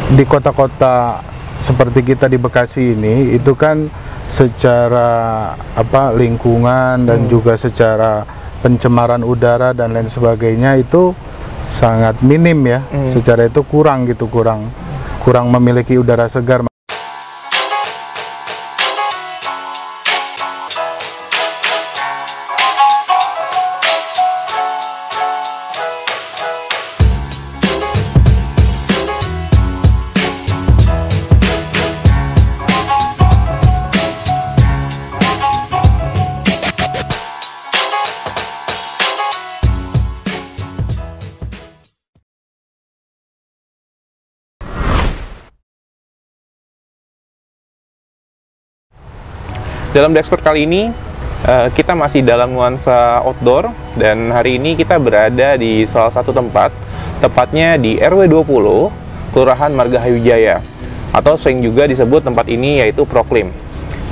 di kota-kota seperti kita di Bekasi ini itu kan secara lingkungan dan juga secara pencemaran udara dan lain sebagainya itu sangat minim ya. Secara itu kurang memiliki udara segar. Dalam The Expert kali ini, kita masih dalam nuansa outdoor, dan hari ini kita berada di salah satu tempat, tepatnya di RW 20, Kelurahan Margahayu Jaya, atau sering juga disebut tempat ini yaitu Proklim.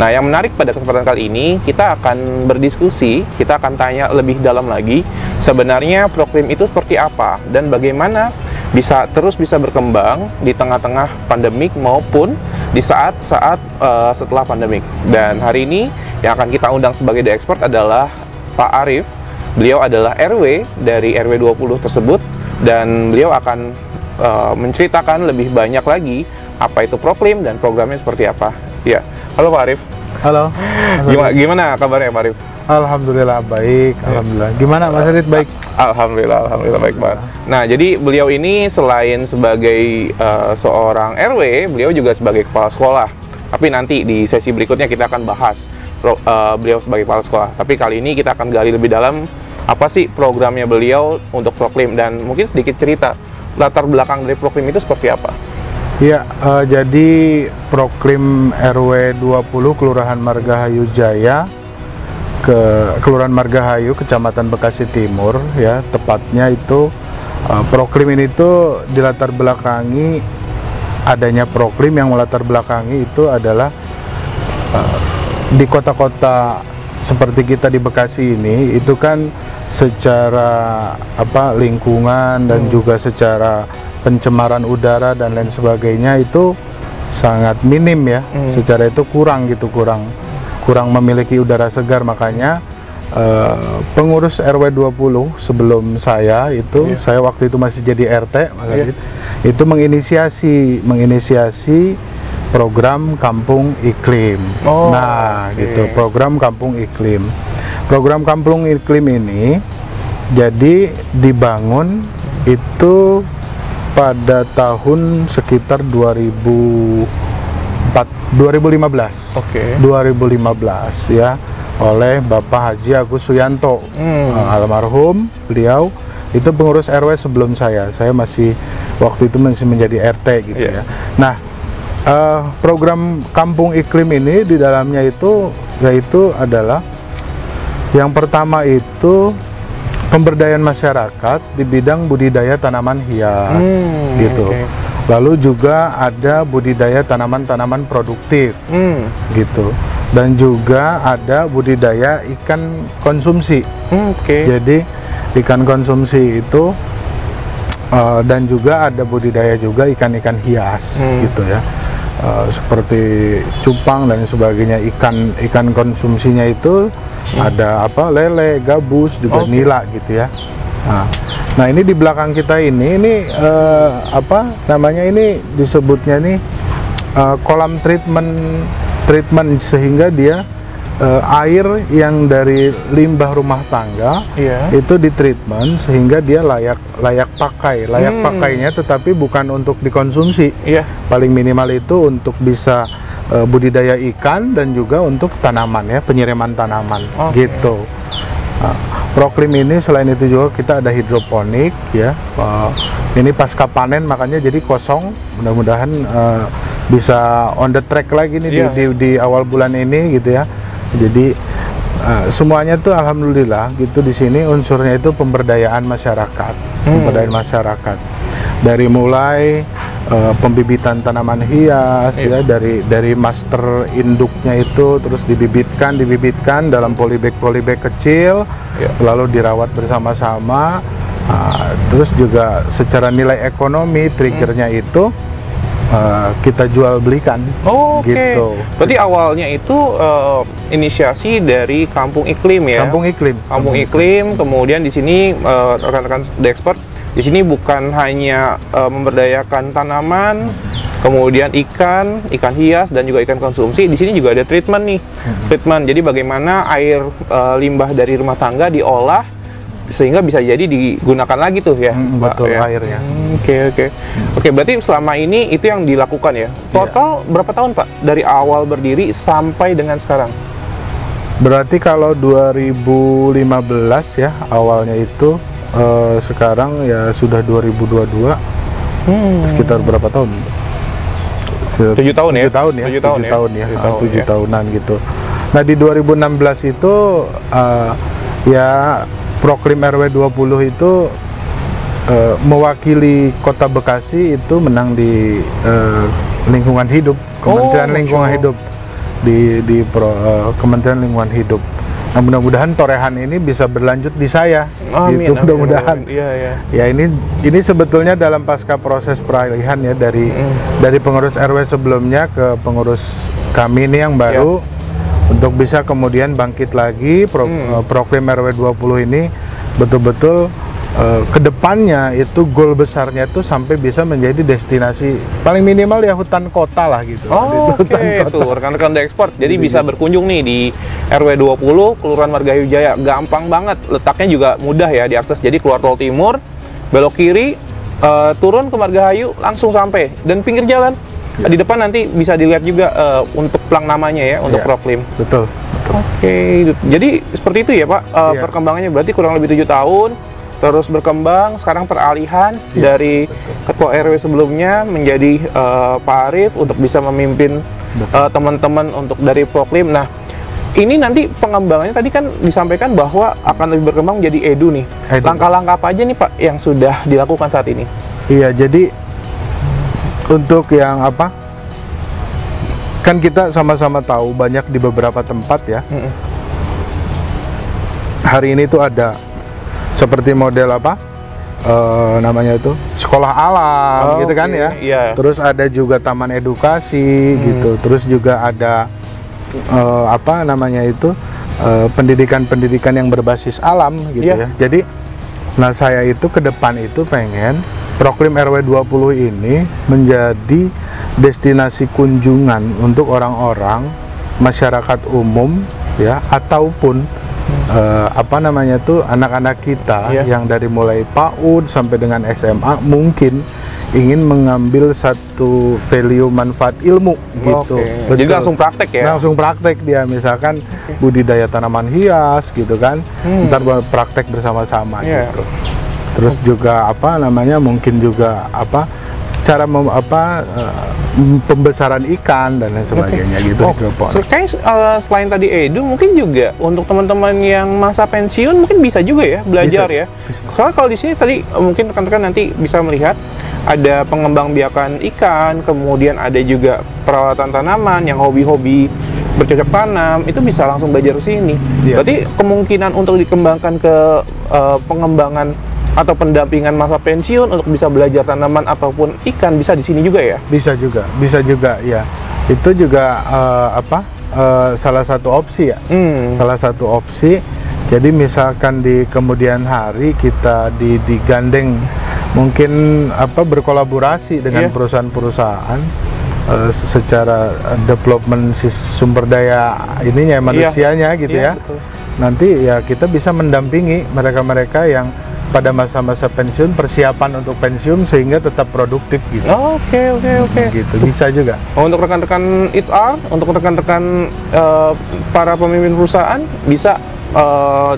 Nah, yang menarik pada kesempatan kali ini, kita akan berdiskusi, kita akan tanya lebih dalam lagi, sebenarnya Proklim itu seperti apa, dan bagaimana bisa berkembang di tengah-tengah pandemik maupun di saat-saat setelah pandemik. Dan hari ini yang akan kita undang sebagai The Expert adalah Pak Arif. Beliau adalah RW dari RW 20 tersebut, dan beliau akan menceritakan lebih banyak lagi apa itu Proklim dan programnya seperti apa. Ya, halo Pak Arif. Halo. Gimana kabarnya Pak Arif? Alhamdulillah baik, alhamdulillah. Gimana Mas Arif, baik? Alhamdulillah baik banget. Nah, jadi beliau ini selain sebagai seorang RW, beliau juga sebagai kepala sekolah. Tapi nanti di sesi berikutnya kita akan bahas beliau sebagai kepala sekolah. Tapi kali ini kita akan gali lebih dalam apa sih programnya beliau untuk Proklim, dan mungkin sedikit cerita latar belakang dari Proklim itu seperti apa. Ya, jadi Proklim RW 20 Kelurahan Margahayu Jaya, Kelurahan Margahayu, Kecamatan Bekasi Timur, ya, tepatnya itu Proklim ini tuh dilatar belakangi adanya Proklim yang melatar belakangi itu adalah di kota-kota seperti kita di Bekasi ini itu kan secara lingkungan dan juga secara pencemaran udara dan lain sebagainya itu sangat minim ya. Secara itu kurang memiliki udara segar. Makanya pengurus RW 20 sebelum saya itu, saya waktu itu masih jadi RT, itu menginisiasi program Kampung Iklim. Program Kampung Iklim. Program Kampung Iklim ini jadi dibangun itu pada tahun sekitar 2015. 2015 ya, oleh Bapak Haji Agus Suyanto, almarhum. Beliau itu pengurus RW sebelum saya masih waktu itu masih menjadi RT gitu ya. Nah, program Kampung Iklim ini di dalamnya itu yaitu adalah yang pertama itu pemberdayaan masyarakat di bidang budidaya tanaman hias gitu. Lalu juga ada budidaya tanaman-tanaman produktif gitu, dan juga ada budidaya ikan konsumsi. Jadi ikan konsumsi itu dan juga ada budidaya juga ikan-ikan hias gitu ya, seperti cupang dan sebagainya. Ikan konsumsinya itu ada lele, gabus, juga nila gitu ya. Nah, ini di belakang kita ini ini disebutnya nih kolam treatment sehingga dia air yang dari limbah rumah tangga itu ditreatment sehingga dia layak pakai. Pakainya tetapi bukan untuk dikonsumsi. Paling minimal itu untuk bisa budidaya ikan dan juga untuk tanaman ya, penyiraman tanaman gitu. Proklim ini selain itu juga kita ada hidroponik ya. Ini pasca panen makanya jadi kosong. Mudah-mudahan bisa on the track lagi nih di awal bulan ini gitu ya. Jadi semuanya tuh alhamdulillah gitu di sini unsurnya itu pemberdayaan masyarakat. Pemberdayaan masyarakat. Dari mulai pembibitan tanaman hias ya, dari master induknya itu terus dibibitkan dalam polybag kecil, lalu dirawat bersama-sama. Terus juga secara nilai ekonomi triggernya itu kita jual belikan. Gitu. Berarti awalnya itu inisiasi dari Kampung Iklim ya? Kampung Iklim. Kampung Iklim. Kemudian di sini rekan-rekan Dexpert di sini bukan hanya memberdayakan tanaman, kemudian ikan hias dan juga ikan konsumsi. Di sini juga ada treatment nih, treatment. Jadi bagaimana air limbah dari rumah tangga diolah sehingga bisa jadi digunakan lagi tuh ya, betul ya? airnya. Oke, berarti selama ini itu yang dilakukan ya. Total berapa tahun Pak dari awal berdiri sampai dengan sekarang? Berarti kalau 2015 ya awalnya itu, sekarang ya sudah 2022, sekitar berapa tahun? 7 tahun ya? 7 tahun ya? 7 tahun ya, 7 tahunan gitu. Nah di 2016 itu ya Proklim RW 20 itu mewakili Kota Bekasi itu menang di lingkungan hidup, Kementerian Lingkungan Hidup di Kementerian Lingkungan Hidup. Nah mudah-mudahan torehan ini bisa berlanjut di saya. Amin, gitu, mudah-mudahan. Iya. Ya ini sebetulnya dalam pasca proses peralihan ya dari pengurus RW sebelumnya ke pengurus kami ini yang baru. Untuk bisa kemudian bangkit lagi Proklim RW 20 ini betul-betul kedepannya itu goal besarnya itu sampai bisa menjadi destinasi paling minimal ya hutan kota lah gitu. Tuh rekan-rekan Dexpert jadi bisa berkunjung nih di RW 20 Kelurahan Margahayu Jaya. Gampang banget, letaknya juga mudah ya diakses. Jadi keluar tol timur, belok kiri, turun ke Margahayu langsung sampai, dan pinggir jalan di depan nanti bisa dilihat juga untuk plang namanya ya, untuk Proklim. Betul. Jadi seperti itu ya Pak, perkembangannya berarti kurang lebih 7 tahun, terus berkembang, sekarang peralihan dari ketua RW sebelumnya menjadi Pak Arief untuk bisa memimpin teman-teman untuk dari Proklim. Nah, ini nanti pengembangannya tadi kan disampaikan bahwa akan lebih berkembang menjadi Edu nih. Langkah-langkah apa aja nih Pak yang sudah dilakukan saat ini? Iya, jadi untuk yang apa? Kan kita sama-sama tahu banyak di beberapa tempat ya. Hari ini tuh ada seperti model apa? Namanya itu sekolah alam gitu kan ya. Terus ada juga taman edukasi gitu. Terus juga ada apa namanya itu pendidikan-pendidikan yang berbasis alam gitu ya. Jadi nah saya itu ke depan itu pengen Proklim RW 20 ini menjadi destinasi kunjungan untuk orang-orang masyarakat umum ya, ataupun apa namanya tuh anak-anak kita yang dari mulai PAUD sampai dengan SMA mungkin ingin mengambil satu value manfaat ilmu gitu. Jadi langsung praktek ya? Langsung praktek dia, misalkan budidaya tanaman hias gitu kan, ntar praktek bersama-sama gitu. Terus juga apa namanya, mungkin juga apa cara pembesaran ikan dan lain sebagainya gitu. Kayak selain tadi Edu, mungkin juga untuk teman-teman yang masa pensiun mungkin bisa juga ya belajar ya. Soalnya kalau di sini tadi mungkin rekan-rekan nanti bisa melihat ada pengembangbiakan ikan, kemudian ada juga perawatan tanaman yang hobi-hobi bercocok tanam, itu bisa langsung belajar di sini. Berarti kemungkinan untuk dikembangkan ke pengembangan atau pendampingan masa pensiun untuk bisa belajar tanaman ataupun ikan bisa di sini juga ya? Bisa juga ya. Itu juga salah satu opsi ya. Salah satu opsi. Jadi misalkan di kemudian hari kita digandeng mungkin berkolaborasi dengan perusahaan-perusahaan secara development sumber daya ininya manusianya gitu ya. Betul. Nanti ya kita bisa mendampingi mereka-mereka yang pada masa-masa pensiun, persiapan untuk pensiun sehingga tetap produktif gitu. Oke. Gitu bisa juga. Untuk rekan-rekan HR, untuk rekan-rekan para pemimpin perusahaan bisa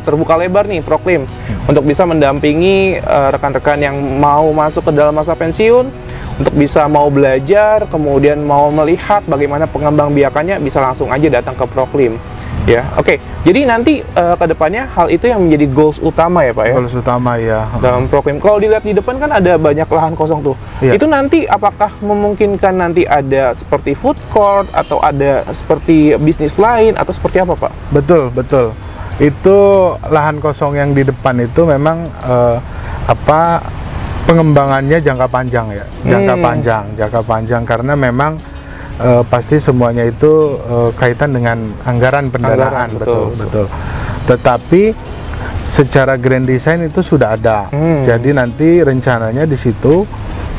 terbuka lebar nih Proklim untuk bisa mendampingi rekan-rekan yang mau masuk ke dalam masa pensiun, untuk bisa mau belajar, kemudian mau melihat bagaimana pengembangbiakannya, bisa langsung aja datang ke Proklim. Ya, oke. Jadi nanti kedepannya hal itu yang menjadi goals utama ya Pak ya? Goals utama ya. Dalam Proklim. Kalau dilihat di depan kan ada banyak lahan kosong tuh. Itu nanti apakah memungkinkan nanti ada seperti food court atau ada seperti bisnis lain atau seperti apa Pak? Betul. Itu lahan kosong yang di depan itu memang pengembangannya jangka panjang ya, jangka panjang karena memang pasti semuanya itu kaitan dengan anggaran pendanaan, betul. Tetapi secara grand design itu sudah ada. Jadi nanti rencananya di situ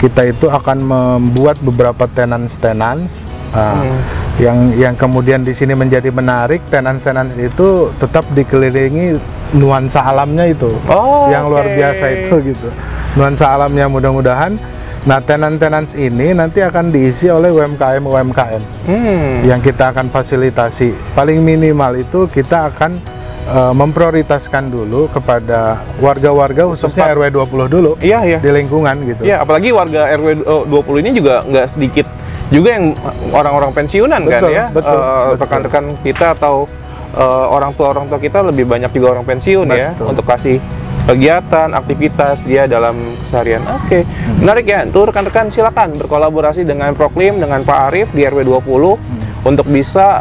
kita itu akan membuat beberapa tenants yang kemudian di sini menjadi menarik. Tenants itu tetap dikelilingi nuansa alamnya itu, yang luar biasa itu gitu. Nuansa alamnya mudah-mudahan. Nah, tenants ini nanti akan diisi oleh UMKM yang kita akan fasilitasi. Paling minimal itu kita akan memprioritaskan dulu kepada warga-warga khususnya RW 20 dulu di lingkungan gitu. Iya, apalagi warga RW 20 ini juga nggak sedikit juga yang orang-orang pensiunan, betul, kan ya. Rekan-rekan kita atau orang tua kita lebih banyak juga orang pensiun, ya, untuk kasih kegiatan, aktivitas dia dalam keseharian. Oke, menarik ya. Tuh rekan-rekan silakan berkolaborasi dengan Proklim, dengan Pak Arief di RW 20 untuk bisa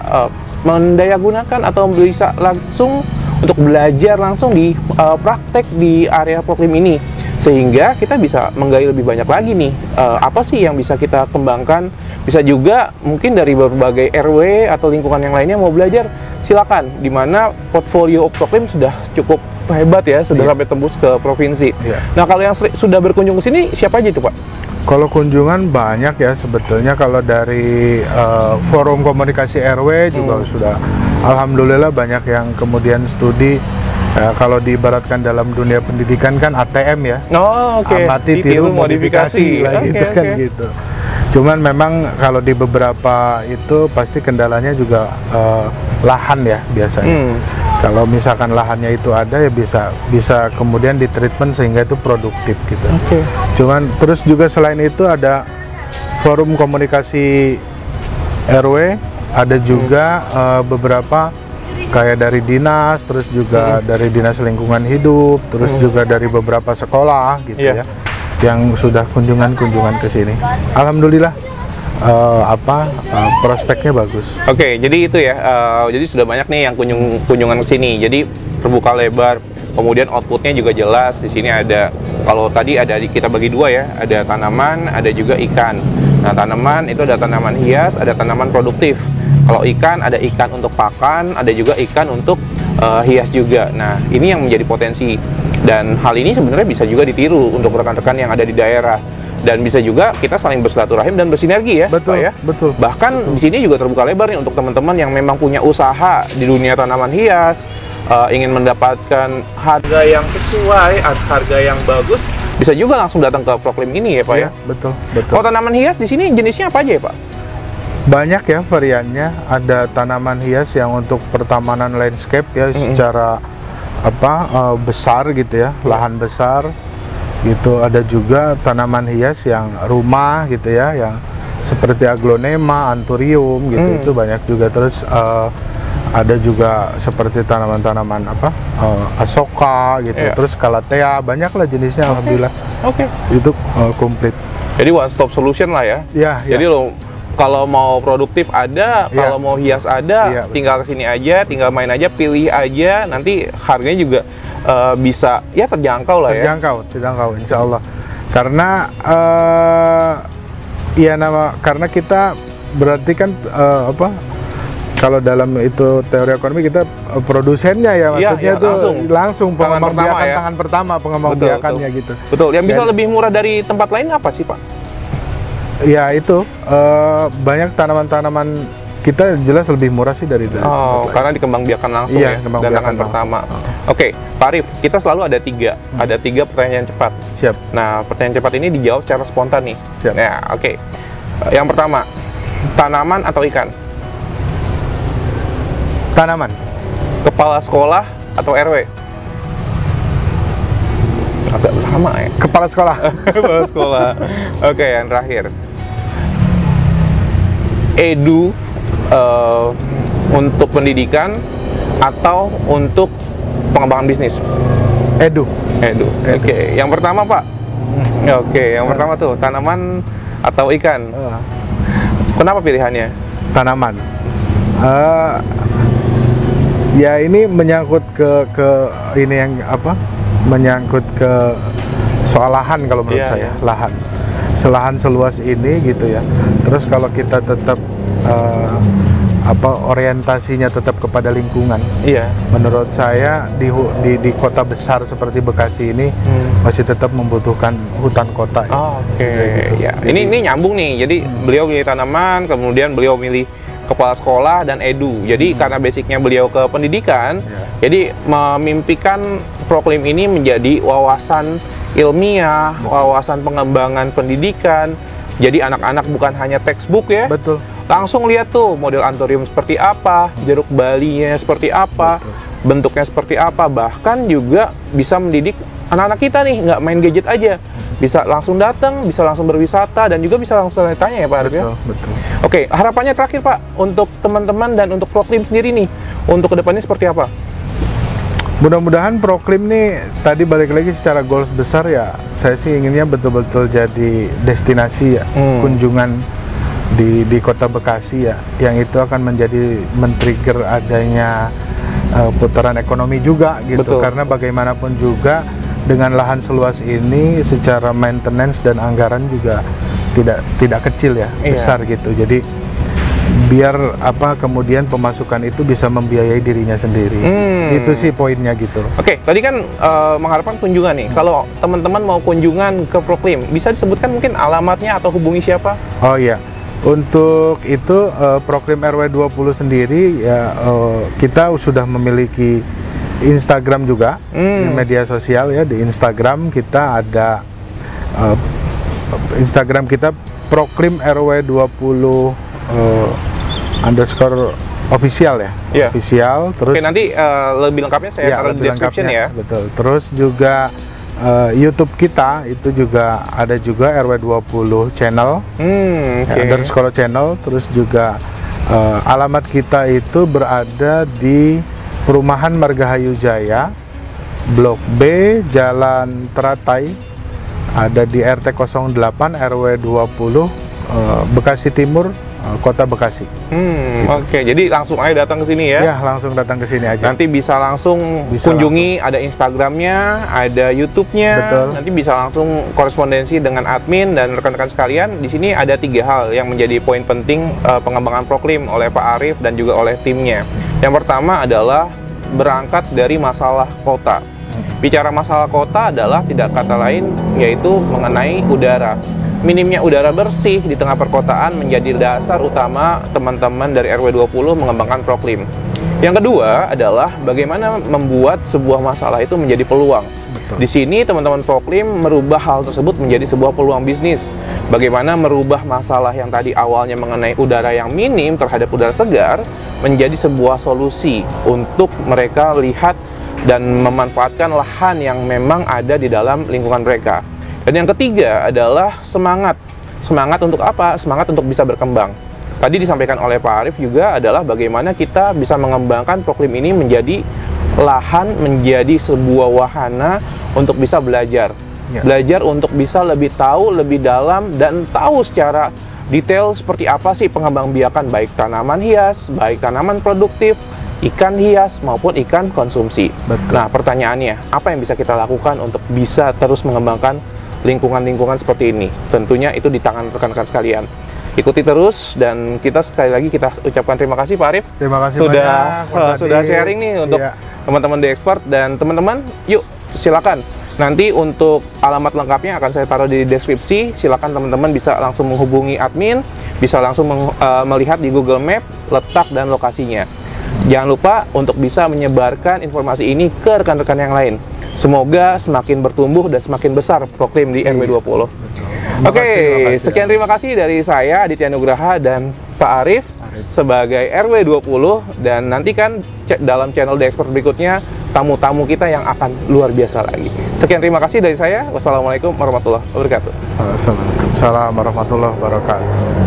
mendayagunakan atau bisa langsung untuk belajar langsung di praktek di area Proklim ini, sehingga kita bisa menggali lebih banyak lagi nih apa sih yang bisa kita kembangkan. Bisa juga mungkin dari berbagai RW atau lingkungan yang lainnya mau belajar, silakan. Dimana portfolio Proklim sudah cukup hebat ya, sudah sampai tembus ke provinsi. Nah, kalau yang sudah berkunjung ke sini siapa aja itu, Pak? Kalau kunjungan banyak ya sebetulnya. Kalau dari forum komunikasi RW juga sudah, alhamdulillah banyak yang kemudian studi. Kalau diibaratkan dalam dunia pendidikan kan ATM ya, amati, tiru, modifikasi lah, gitu kan gitu. Cuman memang kalau di beberapa itu pasti kendalanya juga lahan ya biasanya. Kalau misalkan lahannya itu ada ya bisa kemudian ditreatment sehingga itu produktif gitu. Cuman terus juga selain itu ada forum komunikasi RW, ada juga beberapa kayak dari dinas, terus juga dari dinas lingkungan hidup, terus juga dari beberapa sekolah gitu ya, yang sudah kunjungan ke sini. Alhamdulillah prospeknya bagus. Oke, jadi itu ya. Jadi sudah banyak nih yang kunjungan ke sini. Jadi terbuka lebar. Kemudian outputnya juga jelas. Di sini ada, kalau tadi ada kita bagi dua ya, ada tanaman, ada juga ikan. Nah, tanaman itu ada tanaman hias, ada tanaman produktif. Kalau ikan, ada ikan untuk pakan, ada juga ikan untuk hias juga. Nah, ini yang menjadi potensi. Dan hal ini sebenarnya bisa juga ditiru untuk rekan-rekan yang ada di daerah. Dan bisa juga kita saling bersilaturahim dan bersinergi ya, betul, Pak ya. Betul. Bahkan di sini juga terbuka lebar nih untuk teman-teman yang memang punya usaha di dunia tanaman hias, ingin mendapatkan harga yang sesuai, harga yang bagus, bisa juga langsung datang ke Proklim ini ya, Pak ya. Betul. Kalau tanaman hias di sini jenisnya apa aja ya, Pak? Banyak ya variannya. Ada tanaman hias yang untuk pertamanan landscape ya, secara besar gitu ya, lahan besar. Gitu. Ada juga tanaman hias yang rumah gitu ya, yang seperti aglonema, anthurium gitu, itu banyak juga. Terus ada juga seperti tanaman-tanaman asoka gitu, terus calathea, banyaklah jenisnya. Alhamdulillah. Itu komplit. Jadi one stop solution lah ya. Jadi lo kalau mau produktif ada, kalau mau hias ada, tinggal kesini aja, tinggal main aja, pilih aja, nanti harganya juga bisa ya terjangkau lah ya. Terjangkau insya Allah. Karena karena kita berarti kan kalau dalam itu teori ekonomi kita produsennya ya, maksudnya itu langsung pengembang biakan ya. Tangan pertama pengembang biakannya gitu. Betul. Yang bisa lebih murah dari tempat lain apa sih, Pak? Ya itu banyak tanaman-tanaman kita jelas lebih murah sih dari karena dikembang biakan langsung ya, dan tangan pertama. Oke, Pak Arief, kita selalu ada tiga pertanyaan cepat. Siap. Nah, pertanyaan cepat ini dijawab secara spontan nih. Siap. Ya, oke. Yang pertama, tanaman atau ikan? Tanaman. Kepala sekolah atau RW? Agak lama ya. Kepala sekolah. Kepala sekolah. Oke, yang terakhir. Edu untuk pendidikan atau untuk pengembangan bisnis? Edu. Oke, yang pertama, Pak. Oke, yang pertama tuh tanaman atau ikan? Kenapa pilihannya? Tanaman. Ya ini menyangkut ke ini yang menyangkut ke soal lahan kalau menurut saya, lahan. Selahan seluas ini gitu ya. Terus kalau kita tetap orientasinya tetap kepada lingkungan. Menurut saya di kota besar seperti Bekasi ini masih tetap membutuhkan hutan kota. Gitu. Ini nyambung nih. Jadi beliau milih tanaman, kemudian beliau milih kepala sekolah dan edu. Jadi karena basicnya beliau ke pendidikan, jadi memimpikan Proklim ini menjadi wawasan ilmiah, wawasan pengembangan pendidikan. Jadi anak-anak bukan hanya textbook ya. Betul. Langsung lihat tuh model antorium seperti apa, jeruk balinya seperti apa, bentuknya seperti apa. Bahkan juga bisa mendidik anak-anak kita nih, nggak main gadget aja. Bisa langsung datang, bisa langsung berwisata, dan juga bisa langsung tanya ya Pak Arif ya? Betul. Oke, harapannya terakhir Pak, untuk teman-teman dan untuk Proklim sendiri nih, untuk kedepannya seperti apa? Mudah-mudahan Proklim nih, tadi balik lagi secara goals besar ya, saya sih inginnya betul-betul jadi destinasi ya, kunjungan di kota Bekasi ya, yang itu akan menjadi men-trigger adanya putaran ekonomi juga gitu. Karena bagaimanapun juga dengan lahan seluas ini secara maintenance dan anggaran juga tidak kecil ya, besar gitu. Jadi biar kemudian pemasukan itu bisa membiayai dirinya sendiri. Itu sih poinnya gitu. Oke, tadi kan mengharapkan kunjungan nih. Kalau teman-teman mau kunjungan ke Proklim, bisa disebutkan mungkin alamatnya atau hubungi siapa? Oh iya, untuk itu Proklim RW 20 sendiri ya, kita sudah memiliki Instagram juga, di media sosial ya. Di Instagram kita ada Instagram kita Proklim RW 20 underscore official ya, official. Terus nanti lebih lengkapnya saya taruh di description ya. Betul. Terus juga YouTube kita itu juga ada juga RW 20 channel, underscore channel. Terus juga alamat kita itu berada di Perumahan Margahayu Jaya, Blok B, Jalan Teratai, ada di RT 08 RW 20 Bekasi Timur, Kota Bekasi. Oke, jadi langsung aja datang ke sini ya? Ya, langsung datang ke sini aja. Nanti bisa langsung kunjungi, ada Instagramnya, ada YouTube-nya. Betul. Nanti bisa langsung korespondensi dengan admin dan rekan-rekan sekalian. Di sini ada 3 hal yang menjadi poin penting pengembangan Proklim oleh Pak Arif dan juga oleh timnya. Yang pertama adalah berangkat dari masalah kota. Bicara masalah kota adalah tidak kata lain yaitu mengenai udara. Minimnya udara bersih di tengah perkotaan menjadi dasar utama teman-teman dari RW 20 mengembangkan Proklim. Yang kedua adalah bagaimana membuat sebuah masalah itu menjadi peluang. Betul. Di sini teman-teman Proklim merubah hal tersebut menjadi sebuah peluang bisnis. Bagaimana merubah masalah yang tadi awalnya mengenai udara yang minim terhadap udara segar menjadi sebuah solusi untuk mereka lihat dan memanfaatkan lahan yang memang ada di dalam lingkungan mereka. Dan yang ketiga adalah semangat. Semangat untuk apa? Semangat untuk bisa berkembang. Tadi disampaikan oleh Pak Arif juga adalah bagaimana kita bisa mengembangkan Proklim ini menjadi lahan, menjadi sebuah wahana untuk bisa belajar. Belajar untuk bisa lebih tahu, lebih dalam, dan tahu secara detail seperti apa sih pengembangbiakan baik tanaman hias, baik tanaman produktif, ikan hias maupun ikan konsumsi. Betul. Nah, pertanyaannya, apa yang bisa kita lakukan untuk bisa terus mengembangkan lingkungan-lingkungan seperti ini? Tentunya itu di tangan rekan-rekan sekalian. Ikuti terus, dan kita sekali lagi kita ucapkan terima kasih Pak Arif. Terima kasih sudah sharing nih untuk teman-teman di Expert, dan teman-teman yuk silakan. Nanti untuk alamat lengkapnya akan saya taruh di deskripsi. Silakan teman-teman bisa langsung menghubungi admin, bisa langsung melihat di Google Map letak dan lokasinya. Jangan lupa untuk bisa menyebarkan informasi ini ke rekan-rekan yang lain. Semoga semakin bertumbuh dan semakin besar Proklim di RW 20. Oke, sekian terima kasih dari saya Aditya Nugraha dan Pak Arif sebagai RW 20, dan nantikan dalam channel The Expert berikutnya tamu-tamu kita yang akan luar biasa lagi. Sekian terima kasih dari saya. Wassalamualaikum warahmatullahi wabarakatuh. Waalaikumsalam warahmatullahi wabarakatuh.